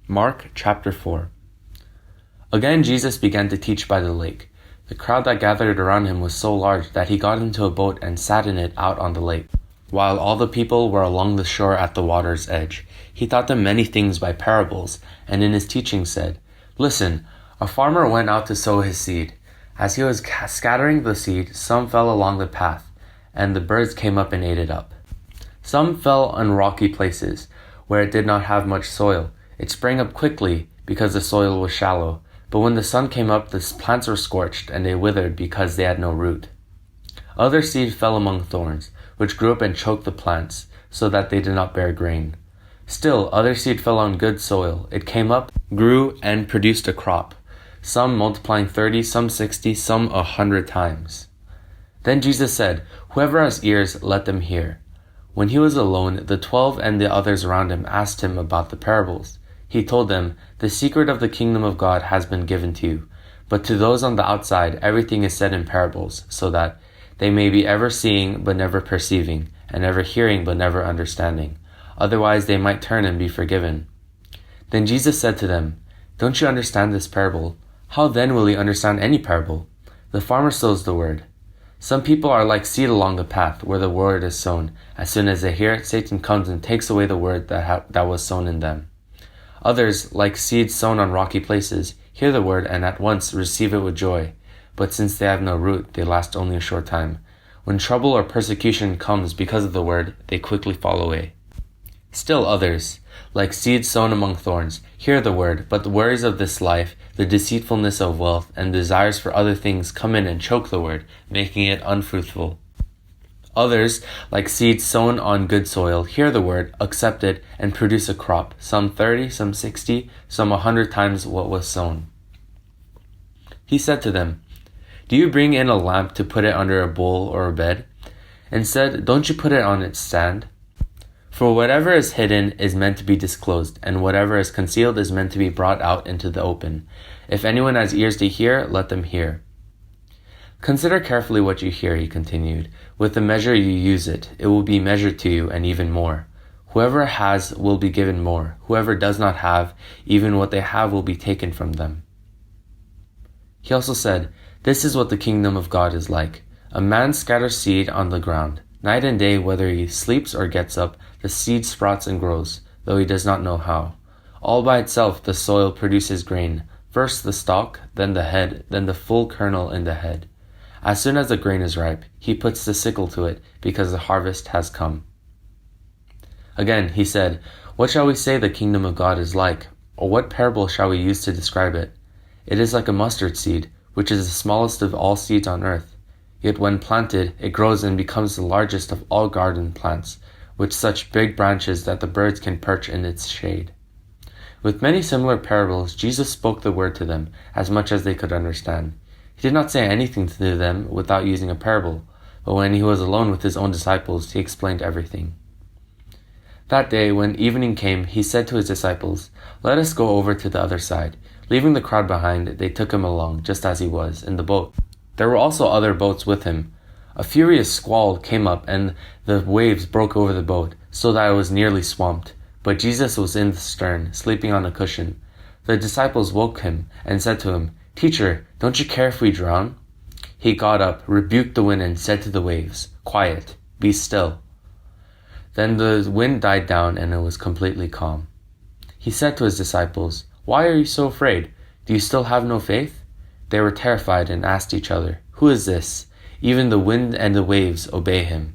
Mark chapter 4. Again Jesus began to teach by the lake. The crowd that gathered around him was so large that he got into a boat and sat in it out on the lake, while all the people were along the shore at the water's edge. He taught them many things by parables, and in his teaching said, "Listen, a farmer went out to sow his seed. As he was scattering the seed, some fell along the path, and the birds came up and ate it up. Some fell on rocky places, where it did not have much soil. It sprang up quickly, because the soil was shallow. But when the sun came up, the plants were scorched, and they withered because they had no root. Other seed fell among thorns, which grew up and choked the plants, so that they did not bear grain. Still, other seed fell on good soil. It came up, grew, and produced a crop, some multiplying 30, some 60, some 100 times." Then Jesus said, "Whoever has ears, let them hear." When he was alone, the 12 and the others around him asked him about the parables. He told them, "The secret of the kingdom of God has been given to you, but to those on the outside everything is said in parables, so that they may be ever seeing but never perceiving, and ever hearing but never understanding. Otherwise they might turn and be forgiven." Then Jesus said to them, "Don't you understand this parable? How then will you understand any parable? The farmer sows the word. Some people are like seed along the path where the word is sown. As soon as they hear it, Satan comes and takes away the word that was sown in them. Others, like seeds sown on rocky places, hear the word and at once receive it with joy. But since they have no root, they last only a short time. When trouble or persecution comes because of the word, they quickly fall away. Still others, like seeds sown among thorns, hear the word, but the worries of this life, the deceitfulness of wealth, and desires for other things come in and choke the word, making it unfruitful. Others, like seeds sown on good soil, hear the word, accept it, and produce a crop, some 30, some 60, some 100 times what was sown." He said to them, "Do you bring in a lamp to put it under a bowl or a bed? Instead, don't you put it on its stand? For whatever is hidden is meant to be disclosed, and whatever is concealed is meant to be brought out into the open. If anyone has ears to hear, let them hear. Consider carefully what you hear," he continued. "With the measure you use it will be measured to you, and even more. Whoever has will be given more. Whoever does not have, even what they have will be taken from them." He also said, "This is what the kingdom of God is like. A man scatters seed on the ground. Night and day, whether he sleeps or gets up, the seed sprouts and grows, though he does not know how. All by itself the soil produces grain, first the stalk, then the head, then the full kernel in the head. As soon as the grain is ripe, he puts the sickle to it, because the harvest has come." Again he said, "What shall we say the kingdom of God is like? Or what parable shall we use to describe it? It is like a mustard seed, which is the smallest of all seeds on earth. Yet when planted, it grows and becomes the largest of all garden plants, with such big branches that the birds can perch in its shade." With many similar parables, Jesus spoke the word to them, as much as they could understand. He did not say anything to them without using a parable, but when he was alone with his own disciples, he explained everything. That day, when evening came, he said to his disciples, "Let us go over to the other side." Leaving the crowd behind, they took him along, just as he was, in the boat. There were also other boats with him. A furious squall came up, and the waves broke over the boat, so that it was nearly swamped. But Jesus was in the stern, sleeping on a cushion. The disciples woke him and said to him, "Teacher, don't you care if we drown?" He got up, rebuked the wind, and said to the waves, "Quiet, be still." Then the wind died down, and it was completely calm. He said to his disciples, "Why are you so afraid? Do you still have no faith?" They were terrified and asked each other, "Who is this? Even the wind and the waves obey him."